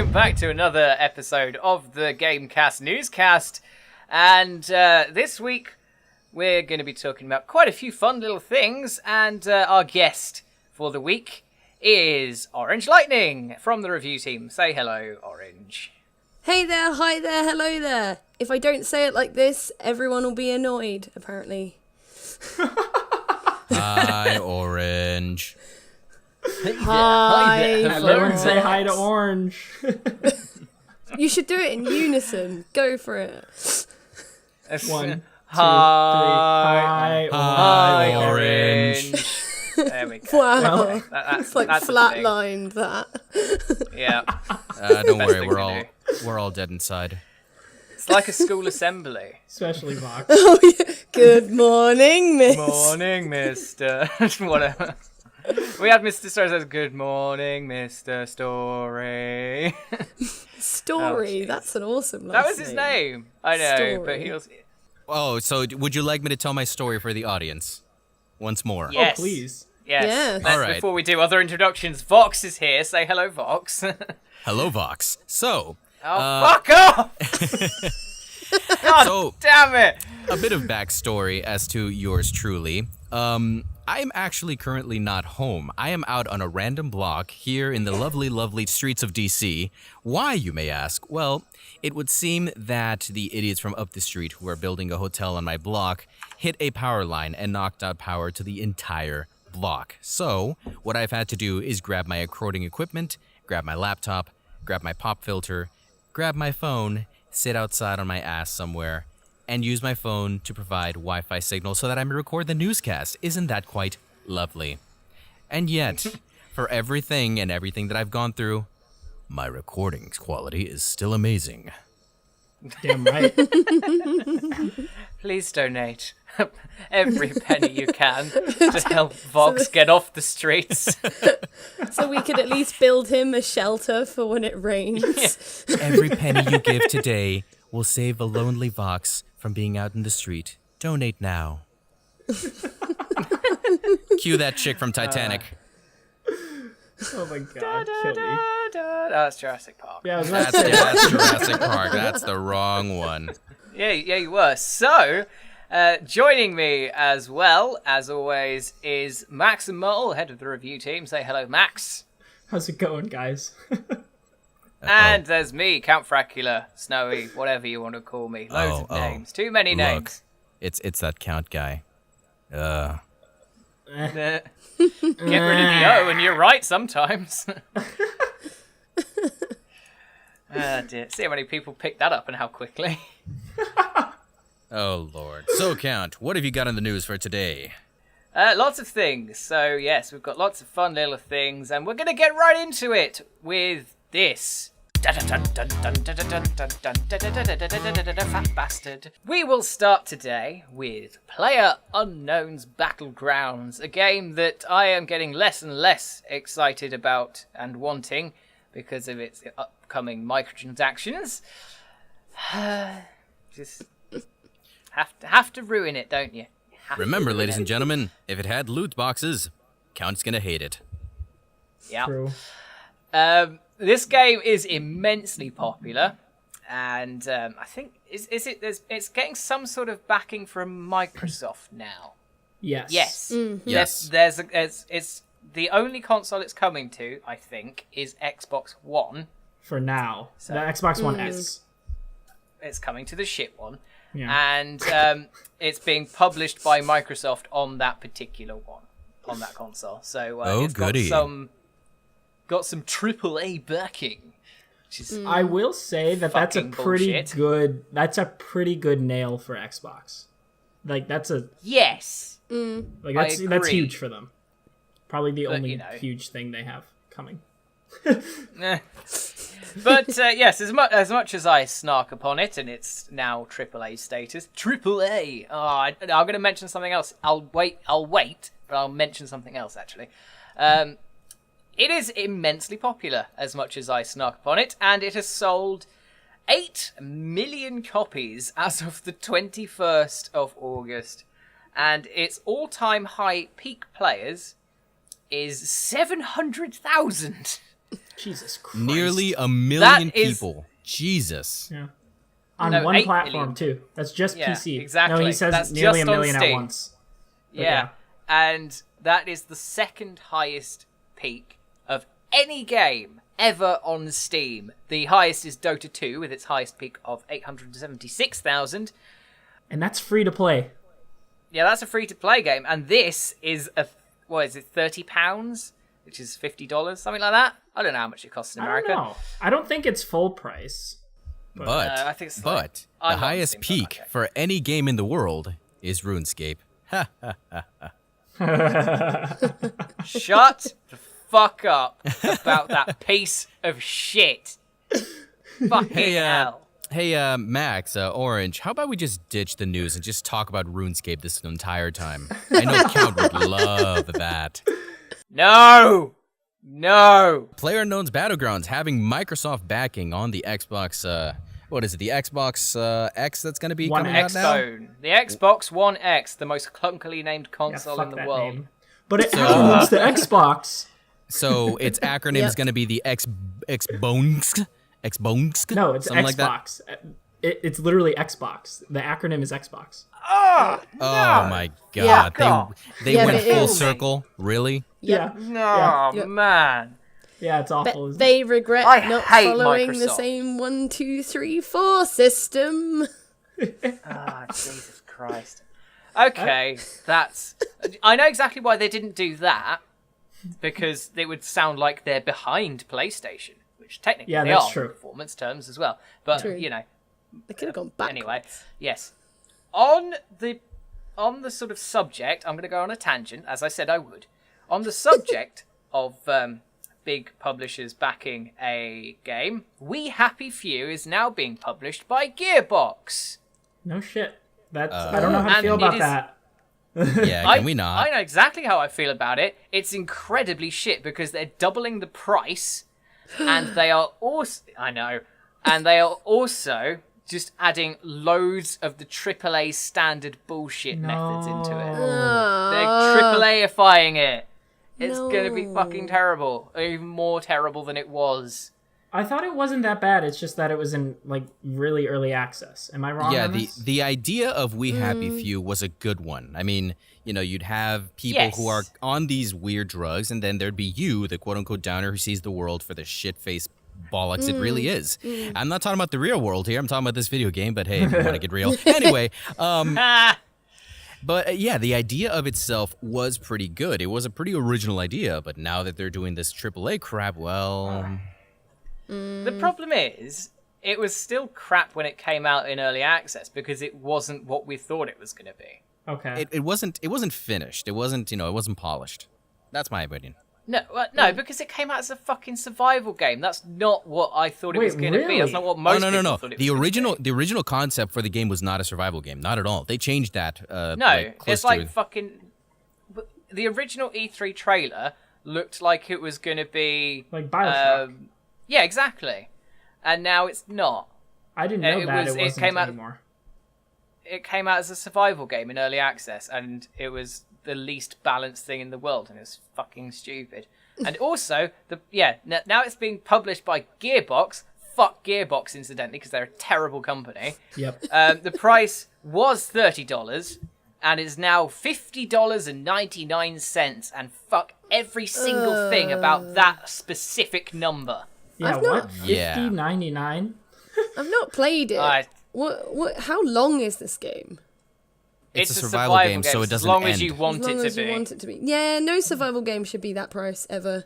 welcome back to another episode of the GameCast NewsCast. And this week, we're going to be talking about quite a few fun little things. And our guest for the week is Orange Lightning from the review team. Say hello, Orange. Hey there, hi there, hello there. If I don't say it like this, everyone will be annoyed, apparently. Hi, Orange. Hi. Everyone say hi to Orange. You should do it in unison. Go for it. 1, 2, 3. Hi, Hi, Orange. There we go. Wow. That's, It's like that's the flatlined that. thing. Yeah. Don't Best worry, thing to we're all dead inside. It's like a school assembly. Especially Vox. Oh, yeah. Good morning, miss. Morning, Mr. Whatever. We had Mr. Story says, good morning, Mr. Story. Story, Oh, that's an awesome last That was his name. I know, Story. but he was... Oh, so would you like me to tell my story for the audience once more? Yes. Oh, please. Yes. Yes. Let's- All right. Before we do other introductions, Vox is here. Say hello, Vox. Hello, Vox. So, fuck off! God So- damn it! a bit of backstory as to yours truly. I am actually currently not home. I am out on a random block here in the lovely, lovely streets of DC. Why, you may ask? Well, it would seem that the idiots from up the street who are building a hotel on my block hit a power line and knocked out power to the entire block. So, what I've had to do is grab my recording equipment, grab my laptop, grab my pop filter, grab my phone, sit outside on my ass somewhere, and use my phone to provide Wi-Fi signal so that I may record the newscast. Isn't that quite lovely? And yet, for everything that I've gone through, my recording quality is still amazing. Damn right. Please donate every penny you can to help Vox get off the streets. So we could at least build him a shelter for when it rains. Every penny you give today will save a lonely Vox from being out in the street. Donate now. Cue that chick from Titanic. Oh my god, kill me. That's Jurassic Park. Yeah, I was about to That's, say, that's Jurassic Park. That's the wrong one. Yeah, you were. So, joining me as well, as always, is Max and Mole, head of the review team. Say hello, Max. how's it going, guys? And there's me, Count Fracula, Snowy, whatever you want to call me. Loads of names. Too many names. It's that Count guy. Get rid of the O, and you're right sometimes. Dear. See how many people picked that up and how quickly. Oh, Lord. So, Count, what have you got in the news for today? Lots of things. So, yes, we've got lots of fun little things, and we're going to get right into it with this. Fat bastard. We will start today with PlayerUnknown's Battlegrounds, a game that I am getting less and less excited about and wanting because of its upcoming microtransactions. Just have to ruin it, don't you? Remember, ladies and gentlemen, if it had loot boxes, Count's gonna hate it. Yeah. True. This game is immensely popular, and I think it's getting some sort of backing from Microsoft now. Yes. Yes. Yes. It's the only console it's coming to, I think, is Xbox One. For now. The Xbox One S. It's coming to the shit one. Yeah. And it's being published by Microsoft on that particular one, on that console. So it's goody. got some AAA backing. Which is I will say that's a fucking pretty bullshit. good. That's a pretty good nail for Xbox. Like that's a yes. like I that's agree. huge for them. Probably the only you know. huge thing they have coming. But yes, as much as I snark upon it, and it's now AAA status. AAA. Oh, I'm going to mention something else. I'll wait, but I'll mention something else actually. It is immensely popular, as much as I snark upon it, and it has sold 8 million copies as of the 21st of August, and its all-time high peak players is 700,000. Jesus Christ. Nearly 1 million That is- people. Jesus. Yeah. On No, one 8 platform, million. too. That's just Yeah, PC. exactly. No, he says That's nearly just 1 on million at Steam. once. But Yeah. And that is the second highest peak of any game ever on Steam. The highest is Dota 2 with its highest peak of 876,000. And that's free to play. Yeah, that's a free-to-play game. And this is what is it, £30? Which is $50, something like that? I don't know how much it costs in I America. don't know. I don't think it's full price. But, I think it's but I'm the not highest Steam, but peak okay. for any game in the world is RuneScape. Ha ha ha. Shut the fuck up about that piece of shit. Fucking hell. Hey, Max, Orange, how about we just ditch the news and just talk about RuneScape this entire time? I know Count would love that. No! No! PlayerUnknown's Battlegrounds having Microsoft backing on the Xbox, what is it, the Xbox X that's going to be One coming out X now? Phone. The Xbox One X, the most clunkily named Yeah, console fuck in the that world. name. But it owns the Xbox. So its acronym is Yep. going to be the Xbox? Xbox? No, it's Something like that? Xbox. It's literally Xbox. The acronym is Xbox. Oh, Oh my Yeah, god. God. They Yeah, went but it full is. circle? Really? Yeah. no, Yep. man. Yeah, it's awful. But isn't it? they regret I not hate following the Microsoft. same 1, 2, 3, 4 system. Ah, Jesus Christ. Okay, that's... I know exactly why they didn't do that, because it would sound like they're behind PlayStation, which technically Yeah, they that's are true. in performance terms as well. But, True. you know, They could have gone back. anyway, yes. On the sort of subject, I'm going to go on a tangent, as I said I would. On the subject of big publishers backing a game, We Happy Few is now being published by Gearbox. No shit. That's I don't know how to And feel it about is- that. Yeah, can we not? I know exactly how I feel about it. It's incredibly shit because they're doubling the price, and they are also just adding loads of the AAA standard bullshit methods into it. They're AAA-ifying it. It's gonna be fucking terrible, even more terrible than it was. I thought it wasn't that bad. It's just that it was in like really early access. Am I wrong? Yeah, on the this? the idea of We Happy Few was a good one. I mean, you know, you'd have people who are Yes. on these weird drugs, and then there'd be you, the quote-unquote downer who sees the world for the shit-faced bollocks it really is. I'm not talking about the real world here. I'm talking about this video game, but hey, if you want to get real. Anyway, Ah, but yeah, the idea of itself was pretty good. It was a pretty original idea, but now that they're doing this AAA crap, well... the problem is, it was still crap when it came out in early access because it wasn't what we thought it was gonna be. Okay. It wasn't finished. It wasn't, it wasn't polished. That's my opinion. No, because it came out as a fucking survival game. That's not what I thought it was Wait, going to be. That's really? not what most no. people thought it was The gonna original, be. the original concept for the game was not a survival game, not at all. They changed that. No, close it's to like it. fucking... The original E3 trailer looked like it was going to be... Like Bioshock. Yeah, exactly. And now it's not. I didn't know it that was- it it wasn't came out- anymore. It came out as a survival game in early access, and it was the least balanced thing in the world, and it was fucking stupid. And also, now it's being published by Gearbox. Fuck Gearbox, incidentally, because they're a terrible company. Yep. The price was $30 and is now $50.99, and fuck every single thing about that specific number. Yeah, I've what? not- Yeah. $50.99? I've not played it. I- What? How long is this game? It's a survival game, so it as doesn't long end. as you want As long it as to you be. want it to be. Yeah, no survival game should be that price ever.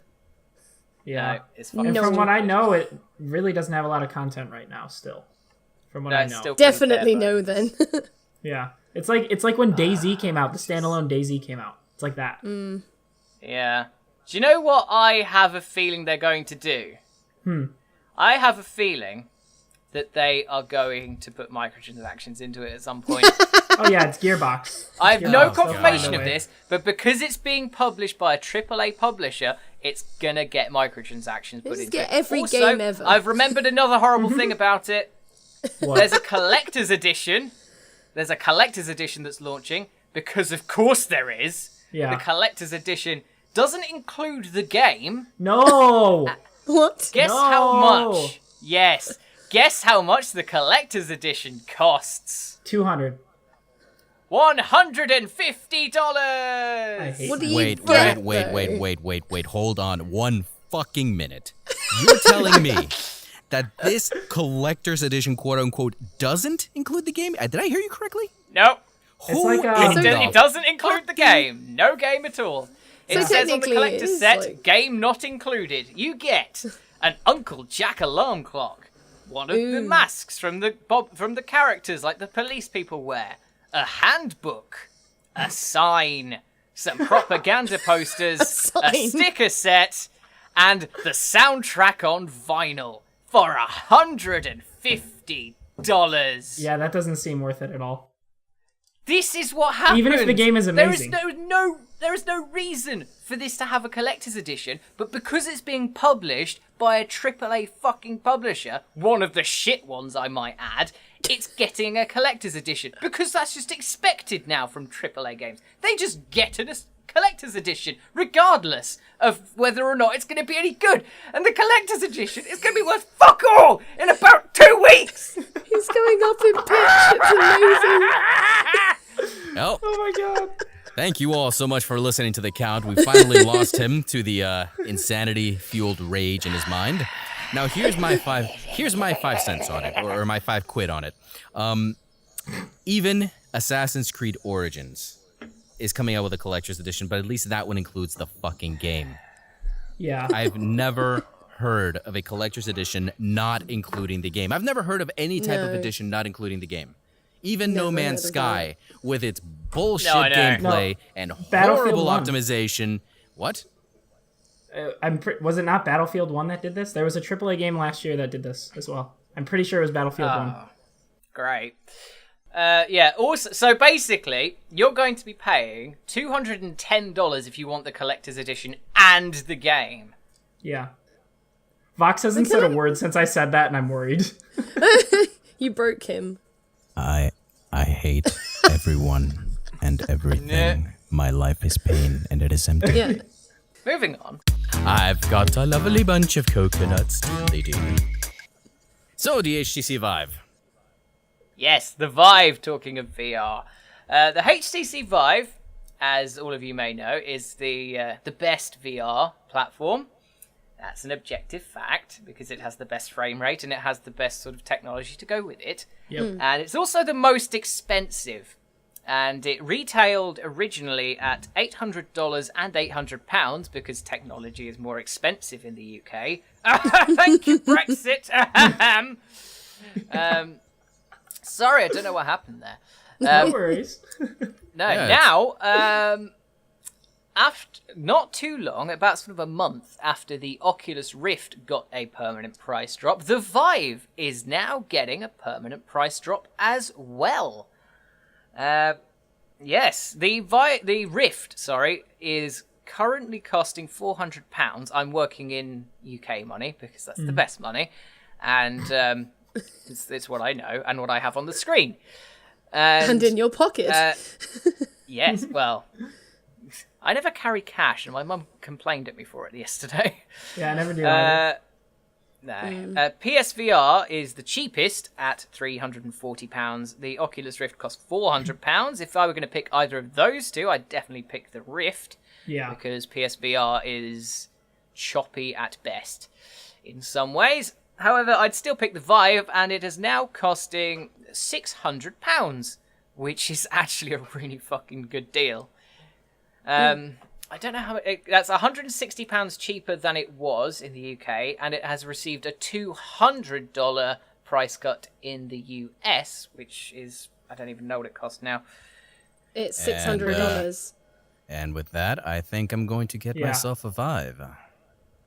Yeah. No, it's fucking And No. from what I know, it really doesn't have a lot of content right now still. From what No, I it's know. still pretty Definitely fair, no then. Yeah. It's like when DayZ came out, the standalone DayZ came out. It's like that. Yeah. Do you know what I have a feeling they're going to do? I have a feeling that they are going to put microtransactions into it at some point. Oh yeah, it's Gearbox. I have Gearbox, no they'll confirmation find a of way. this, but because it's being published by a AAA publisher, it's gonna get microtransactions put Just into get it. every Also, game ever. I've remembered another horrible thing about it. What? There's a collector's edition. There's a collector's edition that's launching, because of course there is. Yeah. The collector's edition doesn't include the game. No! What? Guess No. how much? Yes. Guess how much the collector's edition costs? $200. $150. hate What do that. you Wait, get, wait. Hold on 1 fucking minute. You're telling me that this collector's edition, quote unquote, doesn't include the game? Did I hear you correctly? Nope. Who like, in It doesn't include the game. No game at all. It So says on the technically it collector's is, set, like- game not included. You get an Uncle Jack alarm clock, one of the masks from the characters like the police people wear, a handbook, a sign, some propaganda posters, a sign. sticker set, and the soundtrack on vinyl for $150. Yeah, that doesn't seem worth it at all. This is what happens. Even if the game is amazing. There is no reason for this to have a collector's edition, but because it's being published by a AAA fucking publisher, one of the shit ones I might add, it's getting a collector's edition because that's just expected now from AAA games. They just get a collector's edition regardless of whether or not it's going to be any good. And the collector's edition is going to be worth fuck all in about 2 weeks. He's going up in pitch. It's amazing. Oh, Oh my god. thank you all so much for listening to the count. We finally lost him to the insanity-fueled rage in his mind. Now here's my 5 cents on it, or my 5 quid on it. Even Assassin's Creed Origins is coming out with a collector's edition, but at least that one includes the fucking game. Yeah. I've never heard of a collector's edition not including the game. I've never heard of any type of No. edition not including the game. Even Never No Man's heard of Sky, with its bullshit No, I know. gameplay No. and Battlefield horrible 1. optimization. What? Was it not Battlefield 1 that did this? There was a AAA game last year that did this as well. I'm pretty sure it was Battlefield 1. Great. Yeah, also, so basically, you're going to be paying $210 if you want the collector's edition and the game. Yeah. Vox hasn't said a word since I said that, and I'm worried. You broke him. I hate everyone and everything. My life is pain and it is empty. Yeah. Moving on. I've got a lovely bunch of coconuts. Diddly-dee. So, the HTC Vive. Yes, the Vive, talking of VR. The HTC Vive, as all of you may know, is the best VR platform. That's an objective fact, because it has the best frame rate and it has the best sort of technology to go with it. Yep. And it's also the most expensive. And it retailed originally at $800 and £800 because technology is more expensive in the UK. Thank you, Brexit. Sorry, I don't know what happened there. No worries. No, Yeah, now, after not too long, about sort of a month after the Oculus Rift got a permanent price drop, the Vive is now getting a permanent price drop as well. Yes, the Rift, is currently costing £400. I'm working in UK money because that's the best money, and it's what I know and what I have on the screen. And in your pocket. Yes, well, I never carry cash, and my mum complained at me for it yesterday. Yeah, I never do either. No. PSVR is the cheapest at £340. The Oculus Rift costs £400. If I were going to pick either of those two, I'd definitely pick the Rift. Yeah. Because PSVR is choppy at best in some ways. However, I'd still pick the Vive, and it is now costing £600, which is actually a really fucking good deal. I don't know how that's £160 cheaper than it was in the UK, and it has received a $200 price cut in the US, which is, I don't even know what it costs now. It's $600. And with that, I think I'm going to get Yeah. myself a Vive.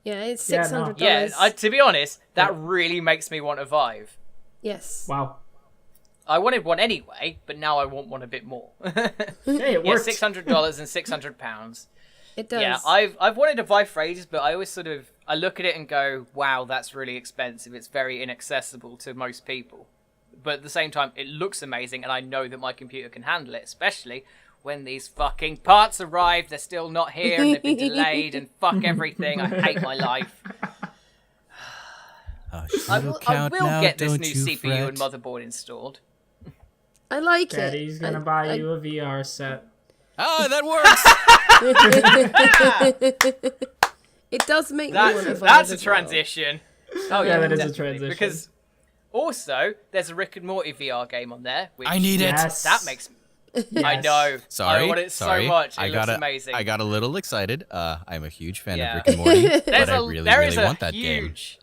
Yeah, it's Yeah, no. $600. Yeah, to be honest, that really makes me want a Vive. Yes. Wow. I wanted one anyway, but now I want one a bit more. Hey, it Yeah, worked. $600 and £600. It does. Yeah, I've wanted a Vive for ages, but I always I look at it and go, wow, that's really expensive. It's very inaccessible to most people. But at the same time, it looks amazing, and I know that my computer can handle it, especially when these fucking parts arrive, they're still not here, and they've been delayed, and fuck everything. I hate my life. I It'll will count now, get this don't new you CPU and fret. motherboard installed. I like Daddy's it. gonna buy you a VR set. Oh, that works. It does make me want to That's Vive a as well. transition. Oh Yeah, that is a definitely, transition. Because also there's a Rick and Morty VR game on there. Which I need it. Yes. That makes. Yes. I know. Sorry, I want it sorry. so much. It I looks got amazing. I got a little excited. I'm a huge fan Yeah. of Rick and Morty, but There's I a, really, there really is a want that game. huge,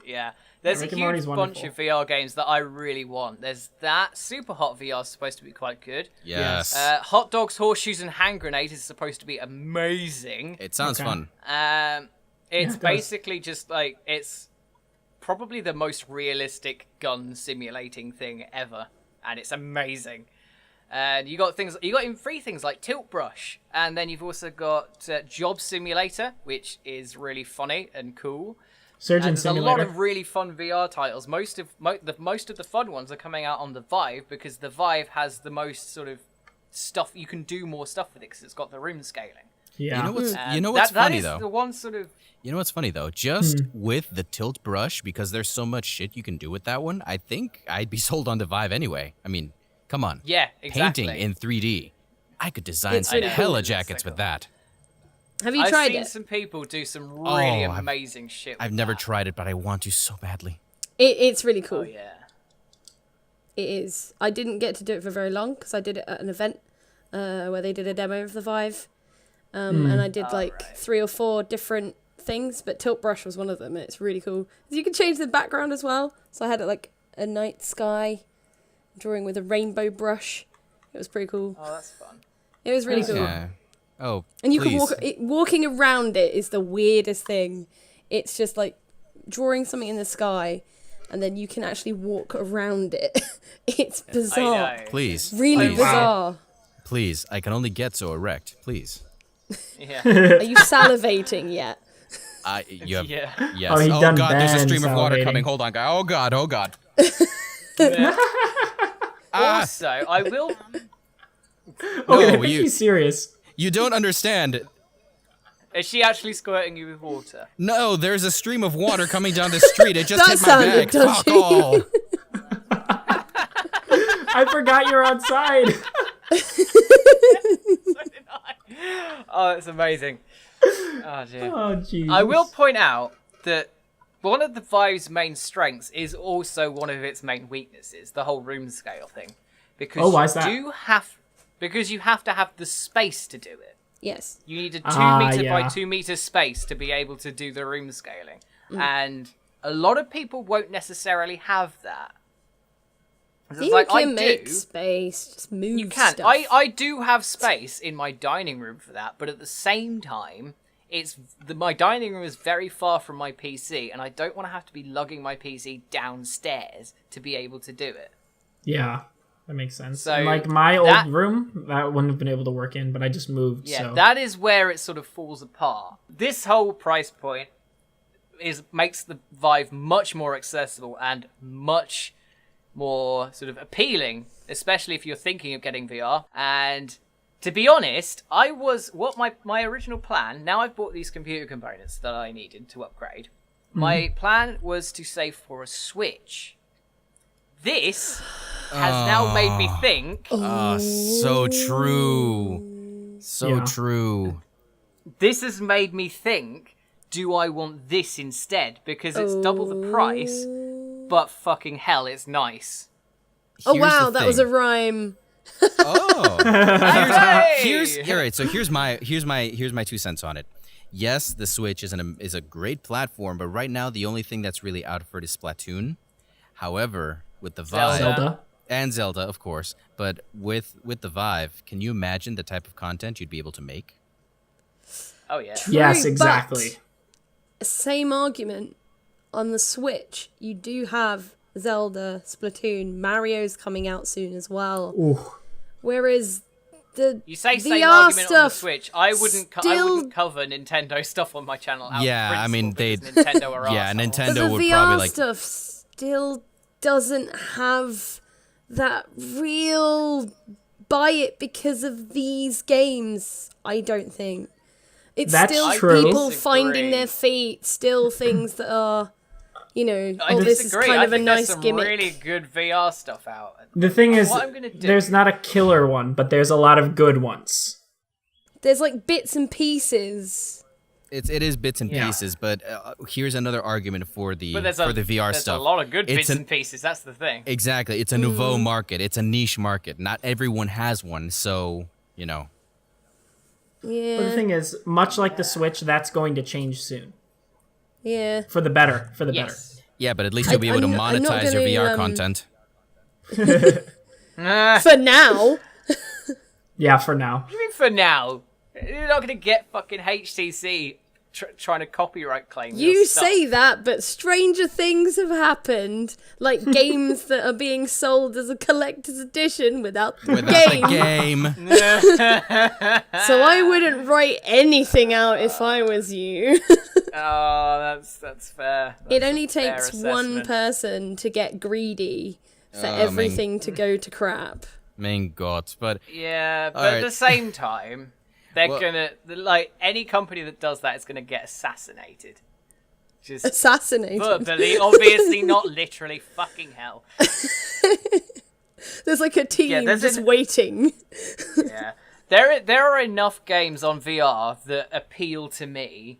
Yeah, there's Rick a and Morty's huge bunch wonderful. of VR games that I really want. There's that Super Hot VR is supposed to be quite good. Yes, Hot Dogs, Horseshoes, and Hand Grenade is supposed to be amazing. it sounds Okay. fun. It's it does. basically just like it's probably the most realistic gun simulating thing ever, and it's amazing. And you got free things like Tilt Brush, and then you've also got Job Simulator, which is really funny and cool. Surgeon And there's Simulator. a lot of really fun VR titles. Most of the fun ones are coming out on the Vive because the Vive has the most sort of stuff. You can do more stuff with it because it's got the room scaling. Yeah. You know what's that funny is though? the one sort of You know what's funny though? Just with the tilt brush, because there's so much shit you can do with that one, I think I'd be sold on the Vive anyway. I mean, come on. yeah, exactly. Painting in 3D. I could design It's some really hella cool. jackets with that. Have you I've tried seen it? some people do some really Oh, amazing shit. With I've never that. tried it, but I want to so badly. It's really cool. Oh yeah. It is. I didn't get to do it for very long because I did it at an event where they did a demo of the Vive. And I did like 3 or 4 different things, but Tilt Brush was one of them. And it's really cool. You can change the background as well. So I had it like a night sky, drawing with a rainbow brush. It was pretty cool. Oh, that's fun. It was really cool. Yeah. Oh, And you please. can walking around it is the weirdest thing. It's just like drawing something in the sky, and then you can actually walk around it. It's bizarre. I know. Please. Really please. bizarre. Please. I can only get so erect. Please. Yeah. Are you salivating yet? You have, Yeah. Yes. Oh, he done God, there's a been stream of water salivating. coming. Hold on, guy. Oh, God. Oh, God. Also, I will. Okay, No, be serious. You don't understand. Is she actually squirting you with water? No, there's a stream of water coming down the street. It just That hit my sounded bag. Fuck dodgy. all. I forgot you're outside. So did I. Oh, it's amazing. Oh dear. Oh, jeez. I will point out that one of the Vive's main strengths is also one of its main weaknesses, the whole room scale thing. Because Oh, why is that? you have to have the space to do it. Yes. You need a 2 meter by yeah. 2 meter space to be able to do the room scaling. And a lot of people won't necessarily have that. It's You like, can I make do. space. Just move You can. stuff. I do have space in my dining room for that, but at the same time, my dining room is very far from my PC, and I don't want to have to be lugging my PC downstairs to be able to do it. Yeah, that makes sense. So And, like my that- old room, that wouldn't have been able to work in, but I just moved. Yeah, so. that is where it sort of falls apart. This whole price point makes the Vive much more accessible and much more sort of appealing, especially if you're thinking of getting VR. And to be honest, my original plan, now I've bought these computer components that I needed to upgrade. My plan was to save for a Switch. This has now made me think So true. So Yeah. true. this has made me think, do I want this instead? Because it's double the price, but fucking hell, it's nice. Oh Here's wow, the that was a thing. rhyme. Oh. Hey! Here's all right. So here's my 2 cents on it. Yes, the Switch is a great platform, but right now the only thing that's really out for it is Splatoon. However, with the Vive Zelda. and Zelda, of course, but with the Vive, can you imagine the type of content you'd be able to make? Oh yeah. Yes, True, exactly. but same argument on the Switch. You do have Zelda, Splatoon, Mario's coming out soon as well. Ooh. Whereas the You say VR same argument on the stuff Switch. I wouldn't cover Nintendo stuff on my channel. Out Yeah, of I mean, principle, because Nintendo are yeah, arseholes. But Nintendo the would VR probably like. stuff still doesn't have that real buy it because of these games, I don't think. It's That's still true. people I disagree. finding their feet, still things that are you know, I oh, this is disagree. kind I of a think there's nice some gimmick. really good VR stuff out. The thing is, What I'm gonna do- there's not a killer one, but there's a lot of good ones. There's like bits and pieces. It is bits and Yeah. pieces, but here's another argument for the But there's VR there's stuff. a lot of good It's bits an- and pieces. That's the thing. Exactly, it's a nouveau market. It's a niche market. Not everyone has one, so you know. Yeah. But the thing is, much like the Switch, that's going to change soon. Yeah. For the better. For the Yes. Yeah, but at least you'll be able to I'm not monetize your gonna, VR content. For now. Yeah, for now. What do you mean for now? You're not gonna get fucking HTC trying to copyright claim your You stuff. say that, but stranger things have happened. Like games that are being sold as a collector's edition without the Without game. the game. So I wouldn't write anything out if I was you. Oh, that's fair. It That's only a fair takes one assessment. person to get greedy for Oh, everything to go to crap. Main God, but Yeah, but Alright. at the same time, they're Well- gonna like any company that does that is gonna get assassinated. Just Assassinated. verbally, obviously not literally. Fucking hell. There's like a team there's just an- waiting. Yeah, there are enough games on VR that appeal to me.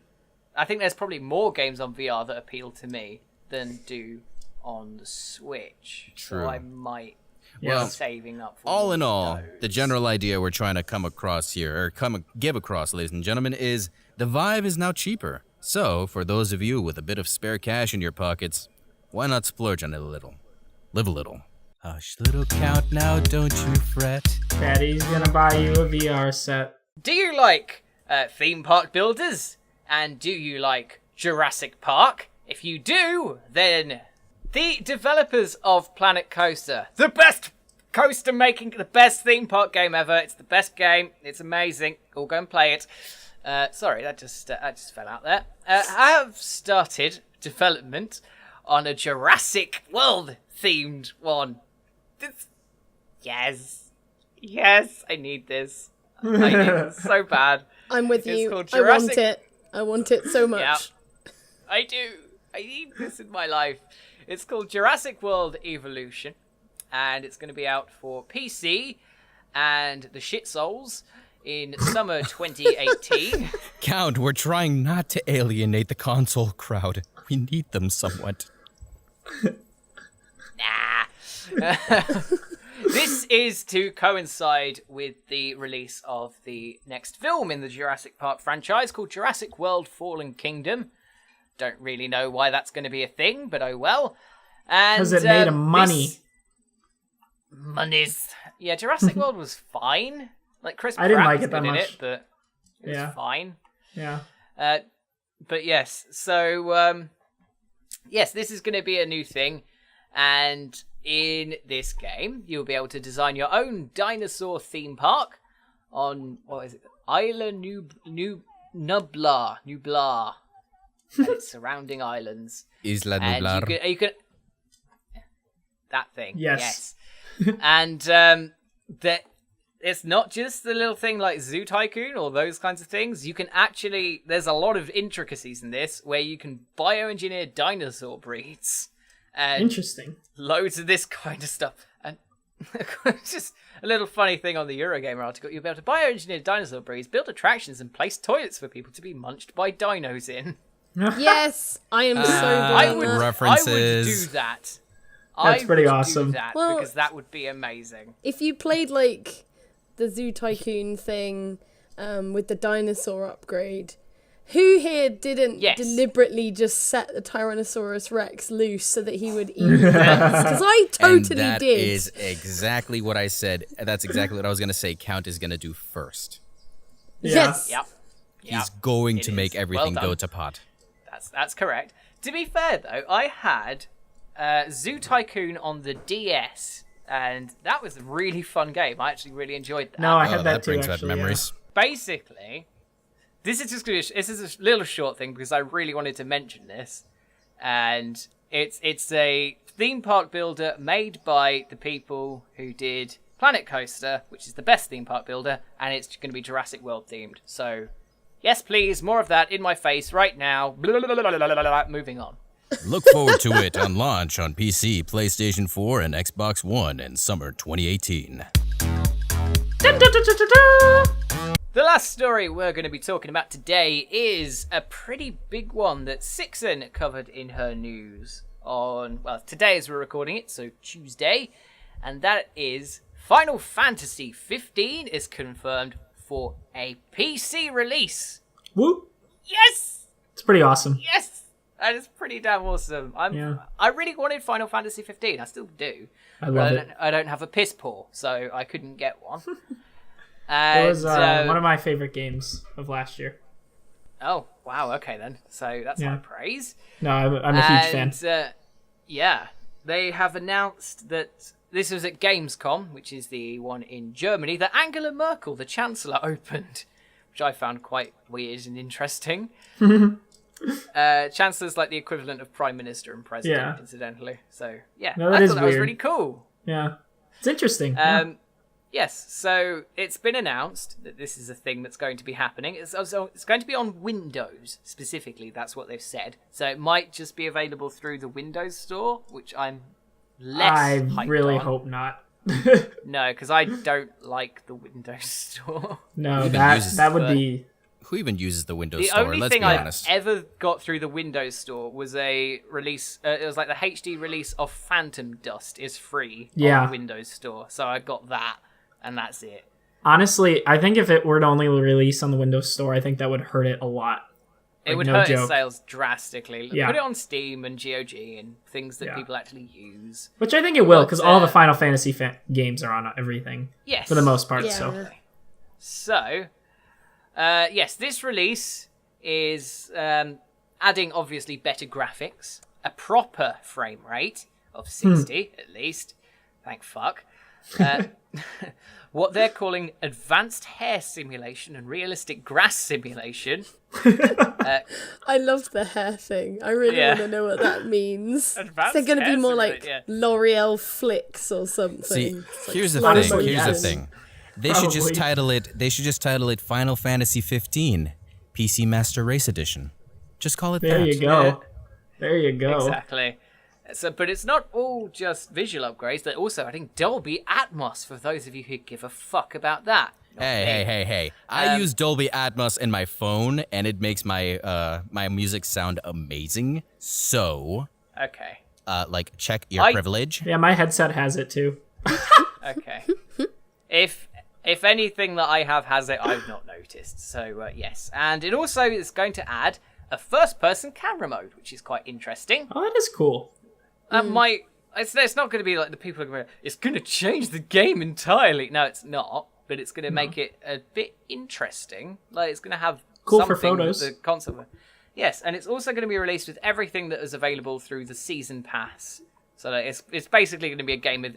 I think there's probably more games on VR that appeal to me than do on the Switch. True. So I might Well, be saving up. For all one in of all, those. the general idea we're trying to come across here, or give across, ladies and gentlemen, is the Vive is now cheaper. So, for those of you with a bit of spare cash in your pockets, why not splurge on it a little? Live a little. Hush, little count now, don't you fret. Daddy's gonna buy you a VR set. Do you like theme park builders? And do you like Jurassic Park? If you do, then the developers of Planet Coaster, the best coaster making, the best theme park game ever. It's the best game. It's amazing. All go and play it. Sorry, that just fell out there. I have started development on a Jurassic World themed one. Yes, I need this. I need it so bad. I'm with It's you. called I want Jurassic- it. I want it so much. Yeah, I do. I need this in my life. It's called Jurassic World Evolution, and it's going to be out for PC and the shitsouls in summer 2018. Count, we're trying not to alienate the console crowd. We need them somewhat. Nah. This is to coincide with the release of the next film in the Jurassic Park franchise called Jurassic World Fallen Kingdom. Don't really know why that's going to be a thing, but oh well. Because it made him money. Monies. Yeah, Jurassic World was fine. Like Chris I didn't Pratt like was it that good in much. it, but it was Yeah. fine. Yeah. But yes, so yes, this is going to be a new thing, and in this game, you'll be able to design your own dinosaur theme park on what is it, Isla Nublar, and its surrounding islands. Isla And Nublar. you can that thing, Yes. and that. It's not just the little thing like Zoo Tycoon or those kinds of things. You can actually, there's a lot of intricacies in this where you can bioengineer dinosaur breeds and Interesting. loads of this kind of stuff. And just a little funny thing on the Eurogamer article, you'll be able to bioengineer dinosaur breeds, build attractions, and place toilets for people to be munched by dinos in. Yes, I am so I doing would, that. References. I would do that. That's pretty would awesome. Do that Well- because that would be amazing. If you played like the Zoo Tycoon thing with the dinosaur upgrade, who here didn't Yes. deliberately just set the Tyrannosaurus Rex loose so that he would eat pets? Because I totally and that did. is exactly what I said. That's exactly what I was going to say. Count is going to do first. Yeah. Yes. Yep. He's going it to make is. everything Well go done. to pot. That's correct. To be fair, though, I had Zoo Tycoon on the DS, and that was a really fun game. I actually really enjoyed that. No, I Oh, had that too, brings back actually. memories. Basically, this is a little short thing because I really wanted to mention this, and it's a theme park builder made by the people who did Planet Coaster, which is the best theme park builder, and it's going to be Jurassic World themed. So, yes, please, more of that in my face right now. Blah, blah, blah, blah, blah, blah, blah. Moving on. Look forward to it on launch on PC, PlayStation 4, and Xbox One in summer 2018. The last story we're going to be talking about today is a pretty big one that Sixen covered in her news on, well, today as we're recording it, so Tuesday, and that is Final Fantasy 15 is confirmed for a PC release. Woo! Yes! It's pretty awesome. Yes! That is pretty damn awesome. I really wanted Final Fantasy 15. I still do. I love it. I don't have a piss poor, so I couldn't get one. It was one of my favorite games of last year. Oh, wow. Okay, then. So that's high praise. No, I'm a huge fan. Yeah. They have announced that this was at Gamescom, which is the one in Germany, that Angela Merkel, the Chancellor, opened, which I found quite weird and interesting. Chancellor's like the equivalent of Prime Minister and President, incidentally. So, yeah, no, I thought that weird. was really cool. Yeah. It's interesting. Yes, so it's been announced that this is a thing that's going to be happening. It's going to be on Windows, specifically. That's what they've said. So it might just be available through the Windows Store, which I'm less hyped really on. hope not. No, because I don't like the Windows Store. No, that would be... Who even uses the Windows The Store? only Let's thing be I've honest. ever got through the Windows Store was a release. It was like the HD release of Phantom Dust is free on the Windows Store. So I got that, and that's it. Honestly, I think if it were to only release on the Windows Store, I think that would hurt it a lot. It would hurt its sales drastically. Yeah. Put it on Steam and GOG and things that people actually use. Which I think it will, because all the Final Fantasy games are on everything. Yes. For the most part, So, yes, this release is adding, obviously, better graphics, a proper frame rate of 60, at least. Thank fuck. What they're calling advanced hair simulation and realistic grass simulation. I love the hair thing. I really want to know what that means. Advanced They're going to be more simulate, like L'Oreal Flicks or something. See, It's here's the slow thing. motion. Here's the thing. They should just title it. They should just title it Final Fantasy 15 PC Master Race Edition. Just call it that. There you go. There you go. Exactly. So, but it's not all just visual upgrades. They're also adding Dolby Atmos for those of you who give a fuck about that. Hey. I use Dolby Atmos in my phone, and it makes my my music sound amazing. So, okay. Like, check your privilege. Yeah, my headset has it too. Okay. If anything that I have has it, I've not noticed. So, yes. And it also is going to add a first-person camera mode, which is quite interesting. Oh, that is cool. It's not going to be like the people are going to, it's going to change the game entirely. No, it's not. But it's going to make it a bit interesting. Like, it's going to have cool something for photos. The console. Yes, and it's also going to be released with everything that is available through the season pass. So it's basically going to be a game of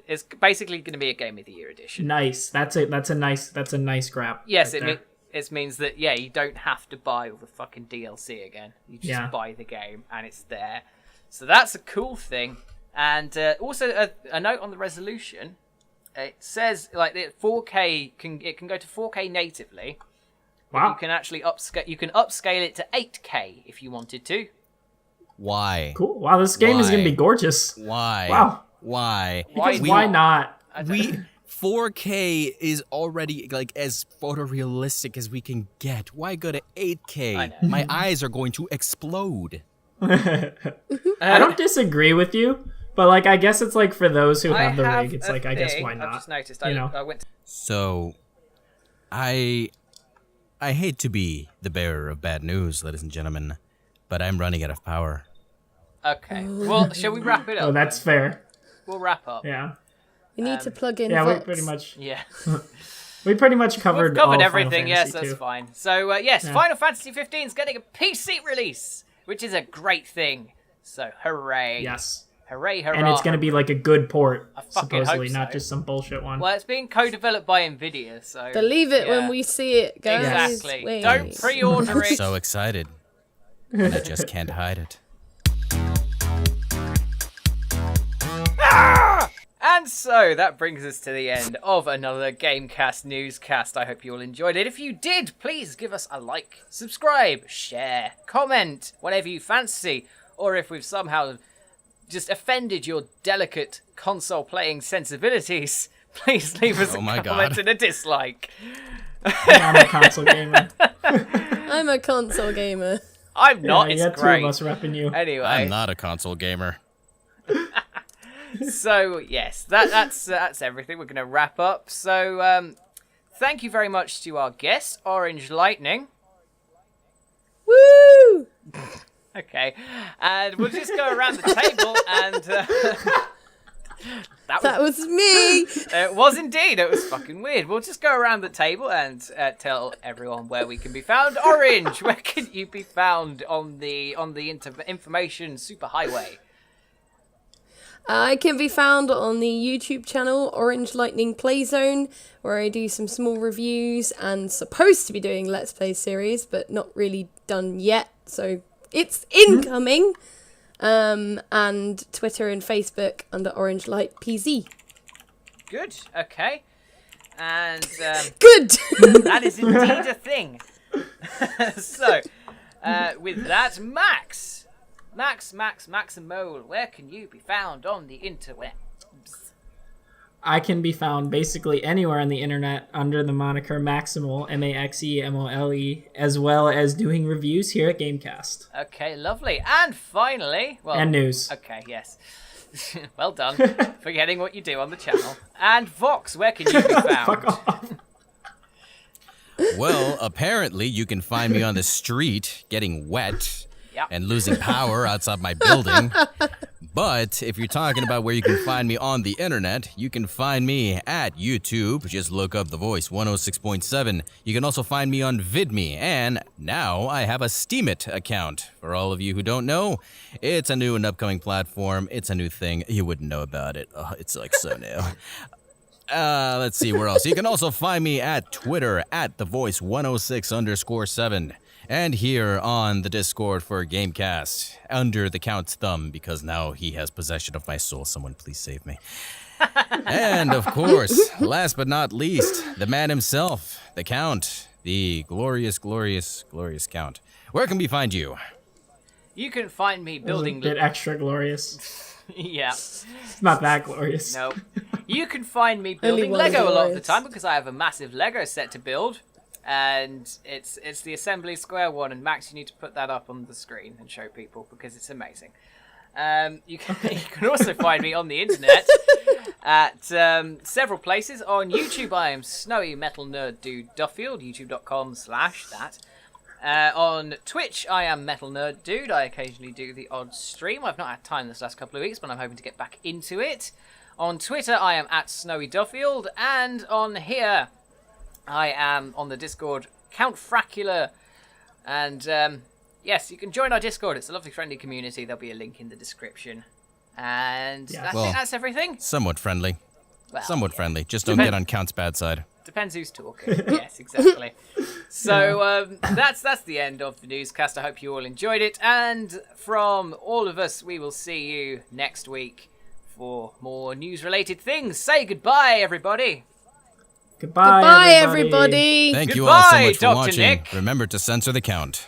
the year edition. Nice. That's a nice grab. Yes, right it means that you don't have to buy all the fucking DLC again. You just buy the game and it's there. So that's a cool thing. And also a note on the resolution. It says like the 4K can go to 4K natively. Wow. You can actually upscale it to 8K if you wanted to. Why? Cool. Wow, this game is going to be gorgeous. Why? Wow. Why? Because why not? 4K is already like as photorealistic as we can get. Why go to 8K? My eyes are going to explode. I don't disagree with you, but like I guess it's like for those who have the rig, it's like I guess why not? I've just noticed. You know? I went. So, I hate to be the bearer of bad news, ladies and gentlemen, but I'm running out of power. Okay. Well, shall we wrap it up? Oh, that's fair. We'll wrap up. Yeah. You need to plug in Yeah, Vox. we pretty much. Yeah. We pretty much covered. We've covered all everything. Final Yes, Fantasy that's too. fine. So yes, Final Fantasy 15 is getting a PC release, which is a great thing. So hooray! Yes. Hooray! Hurrah! And it's going to be like a good port, fucking supposedly, hope not so. just some bullshit one. Well, it's being co-developed by Nvidia, so Believe it when we see it, guys. Exactly. Wait. Don't pre-order it. So excited. And I just can't hide it. And so that brings us to the end of another GameCast newscast. I hope you all enjoyed it. If you did, please give us a like, subscribe, share, comment, whatever you fancy. or if we've somehow just offended your delicate console playing sensibilities, please leave us a comment and a dislike. I'm a console gamer. I'm a console gamer. I'm not. Yeah, It's you great. two of us repping you. Anyway, I'm not a console gamer. So yes, that's everything. We're gonna wrap up. So thank you very much to our guest, Orange Lightning. Woo! Okay, and we'll just go around the table and That was me. it was indeed. It was fucking weird. We'll just go around the table and tell everyone where we can be found. Orange, where can you be found on the information superhighway? I can be found on the YouTube channel Orange Lightning Playzone, where I do some small reviews and supposed to be doing Let's Play series, but not really done yet. So it's incoming. And Twitter and Facebook under Orange Light PZ. Good. Okay. And Good. that is indeed a thing. So, with that, Maximole, where can you be found on the interweb? I can be found basically anywhere on the internet under the moniker Maximole, Maxemole, as well as doing reviews here at GameCast. Okay, lovely. And finally, well, And news. Okay, yes. Well done for getting what you do on the channel. And Vox, where can you be found? Fuck off. Well, apparently you can find me on the street getting wet Yep. and losing power outside my building. But if you're talking about where you can find me on the internet, you can find me at YouTube. Just look up The Voice 106.7. You can also find me on VidMe, and now I have a Steemit account. For all of you who don't know, it's a new and upcoming platform. It's a new thing. You wouldn't know about it. Oh, it's like so new. Let's see where else. You can also find me at Twitter at The Voice 106_7. And here on the Discord for GameCast, under the Count's thumb, because now he has possession of my soul. Someone please save me. And, of course, last but not least, the man himself, the Count, the glorious, glorious, glorious Count. Where can we find you? You can find me A building... bit extra glorious. Yeah. It's not that glorious. No. You can find me Only building one Lego a lot of the glorious. time because I have a massive Lego set to build. And it's the assembly square one, and Max, you need to put that up on the screen and show people because it's amazing. You can also find me on the internet at several places. On YouTube, I am Snowy Metal Nerd Dude Duffield, youtube.com/that. On Twitch, I am Metal Nerd Dude. I occasionally do the odd stream. I've not had time this last couple of weeks, but I'm hoping to get back into it. On Twitter, I am at Snowy Duffield, and on here, I am on the Discord, Count Fracula, and yes, you can join our Discord. It's a lovely, friendly community. There'll be a link in the description. And Yeah. I Well, think that's everything. Somewhat friendly. Well, Somewhat yeah. friendly. Just don't get on Count's bad side. Depends who's talking. Yes, exactly. So that's the end of the newscast. I hope you all enjoyed it. And from all of us, we will see you next week for more news-related things. Say goodbye, everybody. Goodbye, everybody. Thank you all so Goodbye, much for Dr. watching. Nick. Remember to censor the Count.